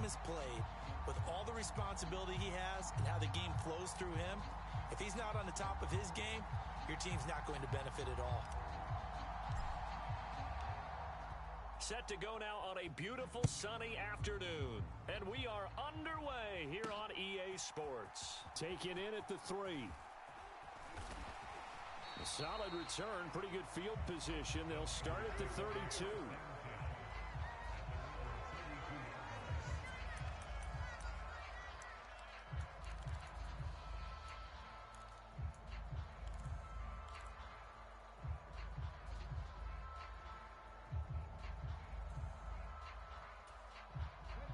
is played, with all the responsibility he has and how the game flows through him, if he's not on the top of his game, your team's not going to benefit at all. Set to go now on a beautiful sunny afternoon. And we are underway here on EA Sports. Take it in at the 3. A solid return, pretty good field position. They'll start at the 32.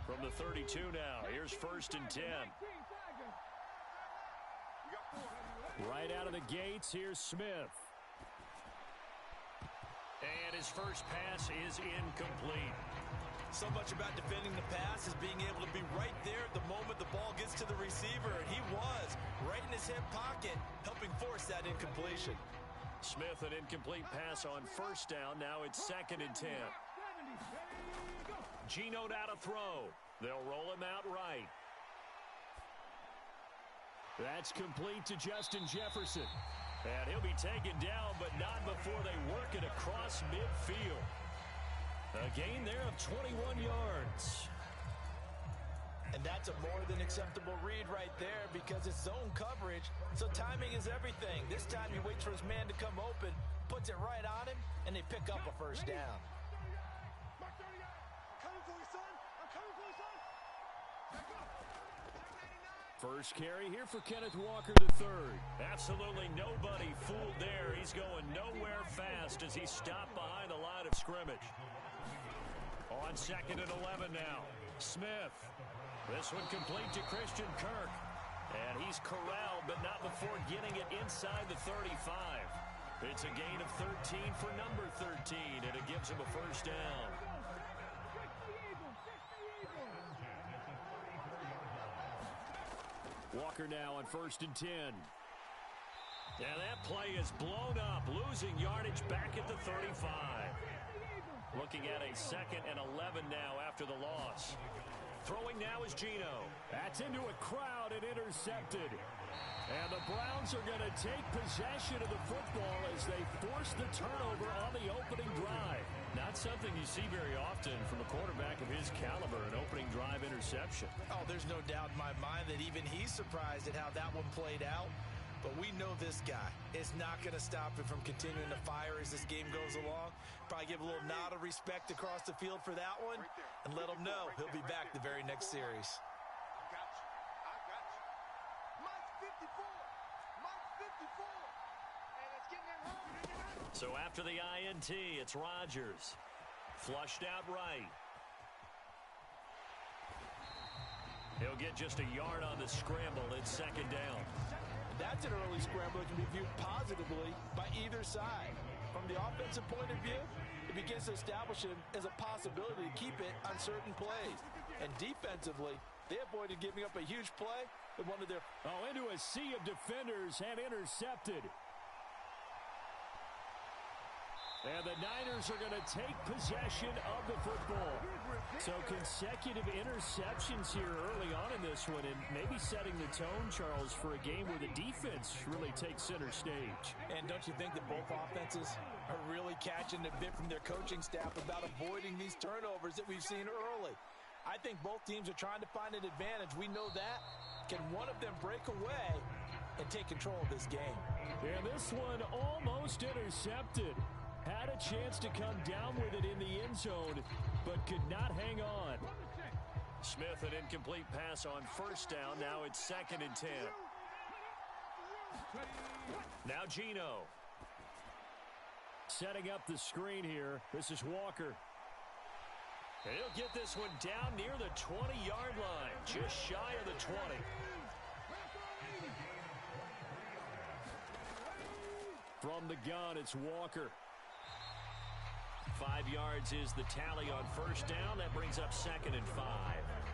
From the 32 now, here's 1st and 10. Right out of the gates, here's Smith. And his first pass is incomplete. So much about defending the pass is being able to be right there at the moment the ball gets to the receiver. And he was right in his hip pocket, helping force that incompletion. Smith, an incomplete pass on 1st down. Now it's 2nd and 10. Geno now to throw. They'll roll him out right. That's complete to Justin Jefferson. And he'll be taken down, but not before they work it across midfield. A gain there of 21 yards. And that's a more than acceptable read right there because it's zone coverage, so timing is everything. This time he waits for his man to come open, puts it right on him, and they pick up a 1st down. First carry here for Kenneth Walker III. Absolutely nobody fooled there. He's going nowhere fast as he stopped behind the line of scrimmage. On 2nd and 11 now. Smith. This one complete to Christian Kirk. And he's corralled, but not before getting it inside the 35. It's a gain of 13 for number 13, and it gives him a 1st down. Walker now on 1st and 10. And that play is blown up, losing yardage back at the 35. Looking at a 2nd and 11 now after the loss. Throwing now is Geno. That's into a crowd and intercepted. And the Browns are going to take possession of the football as they force the turnover on the opening drive. Not something you see very often from a quarterback of his caliber, an opening drive interception. Oh, there's no doubt in my mind that even he's surprised at how that one played out. But we know this guy is not going to stop him from continuing to fire as this game goes along. Probably give a little nod of respect across the field for that one and let him know he'll be back the very next series. So after the INT, it's Rodgers. Flushed out right. He'll get just a yard on the scramble. It's 2nd down. That's an early scramble that can be viewed positively by either side. From the offensive point of view, it begins to establish him as a possibility to keep it on certain plays. And defensively, they avoided giving up a huge play with one of their... into a sea of defenders and intercepted. And the Niners are going to take possession of the football. So consecutive interceptions here early on in this one, and maybe setting the tone, Charles, for a game where the defense really takes center stage. And don't you think that both offenses are really catching a bit from their coaching staff about avoiding these turnovers that we've seen early? I think both teams are trying to find an advantage. We know that. Can one of them break away and take control of this game? And this one almost intercepted. Had a chance to come down with it in the end zone, but could not hang on. Smith, an incomplete pass on 1st down. Now it's 2nd and 10. Now Geno. Setting up the screen here. This is Walker. And he'll get this one down near the 20-yard line, just shy of the 20. From the gun, it's Walker. 5 yards is the tally on 1st down. That brings up 2nd and 5.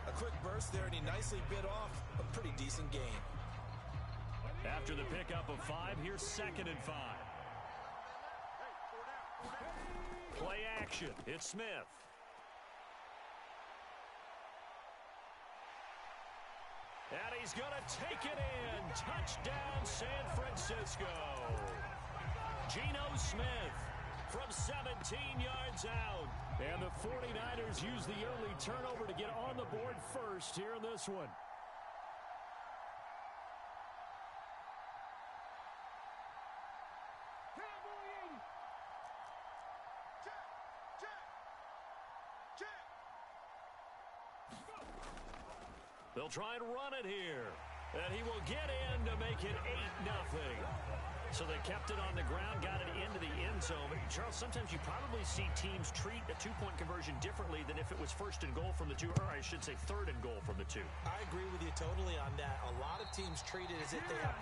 A quick burst there, and he nicely bit off a pretty decent gain. After the pickup of 5, here's 2nd and 5. Play action. It's Smith. And he's going to take it in. Touchdown, San Francisco. Geno Smith from 17 yards out. And the 49ers use the early turnover to get on the board first here in this one. They'll try and run it here. And he will get in to make it 8-0. So they kept it on the ground, got it into the end zone. But Charles, sometimes you probably see teams treat a two-point conversion differently than if it was first and goal from the two, or I should say third and goal from the two. I agree with you totally on that. A lot of teams treat it as if they have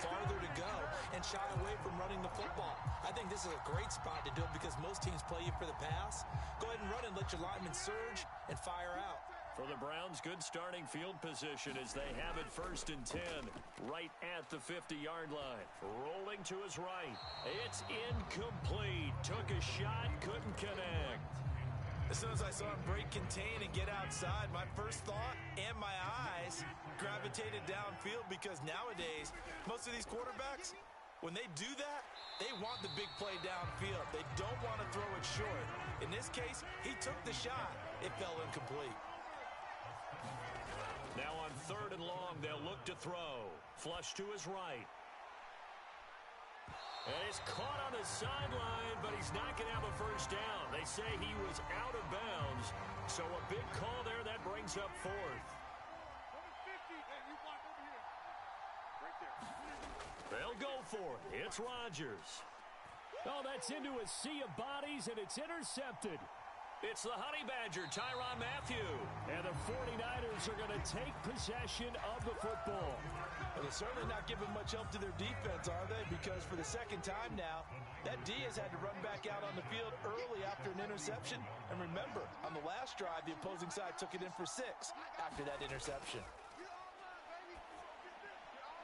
farther to go and shy away from running the football. I think this is a great spot to do it because most teams play you for the pass. Go ahead and run and let your linemen surge and fire out. For the Browns, good starting field position as they have it 1st and 10 right at the 50-yard line. Rolling to his right. It's incomplete. Took a shot, couldn't connect. As soon as I saw him break contain and get outside, my first thought and my eyes gravitated downfield because nowadays, most of these quarterbacks, when they do that, they want the big play downfield. They don't want to throw it short. In this case, he took the shot. It fell incomplete. Now on 3rd and long, they'll look to throw. Flush to his right. And he's caught on the sideline, but he's not going to have a first down. They say he was out of bounds. So a big call there that brings up 4th. They'll go for it. It's Rodgers. Oh, that's into a sea of bodies, and it's intercepted. It's the Honey Badger, Tyrann Mathieu. And the 49ers are going to take possession of the football. Well, they're certainly not giving much help to their defense, are they? Because for the second time now, that D has had to run back out on the field early after an interception. And remember, on the last drive, the opposing side took it in for 6 after that interception.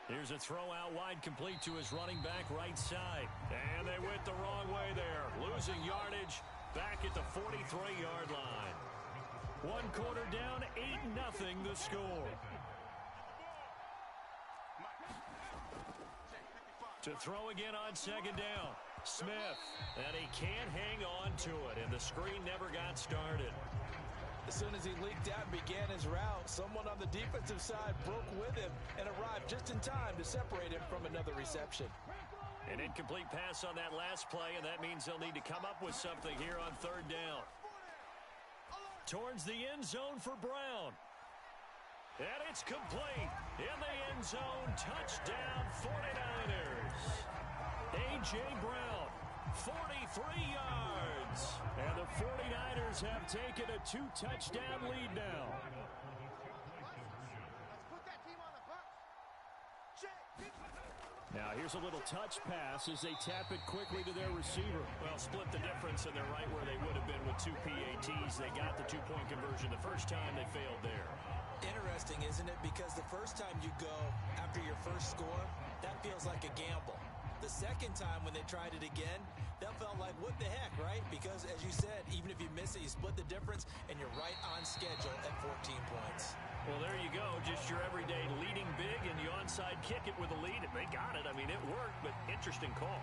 Here's a throw out wide, complete to his running back right side. And they went the wrong way there. Losing yardage. Back at the 43-yard line. 1 quarter down, 8-0 the score. To throw again on 2nd down. Smith, and he can't hang on to it, and the screen never got started. As soon as he leaked out and began his route, someone on the defensive side broke with him and arrived just in time to separate him from another reception. An incomplete pass on that last play, and that means they'll need to come up with something here on 3rd down. Towards the end zone for Brown. And it's complete. In the end zone, touchdown 49ers. A.J. Brown, 43 yards. And the 49ers have taken a 2-touchdown lead now. Now here's a little touch pass as they tap it quickly to their receiver. Well, split the difference, and they're right where they would have been with 2 PATs. They got the 2-point conversion the first time. They failed there. Interesting, isn't it? Because the first time you go after your first score, that feels like a gamble. The second time when they tried it again, that felt like, what the heck, right? Because, as you said, even if you miss it, you split the difference, and you're right on schedule at 14 points. Well, there you go. Just your everyday leading big, and you onside kick it with a lead. They got it. I mean, it worked, but interesting call.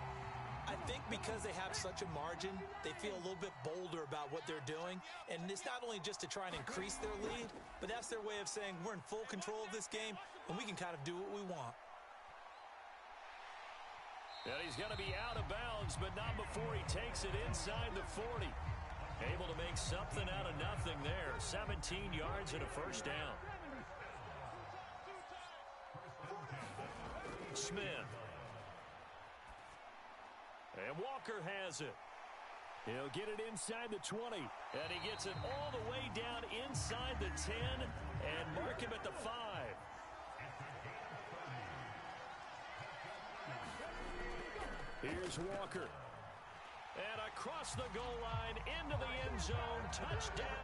I think because they have such a margin, they feel a little bit bolder about what they're doing. And it's not only just to try and increase their lead, but that's their way of saying we're in full control of this game, and we can kind of do what we want. And he's going to be out of bounds, but not before he takes it inside the 40. Able to make something out of nothing there. 17 yards and a first down. Smith. And Walker has it. He'll get it inside the 20. And he gets it all the way down inside the 10 and mark him at the 5. Here's Walker. And across the goal line into the end zone. Touchdown.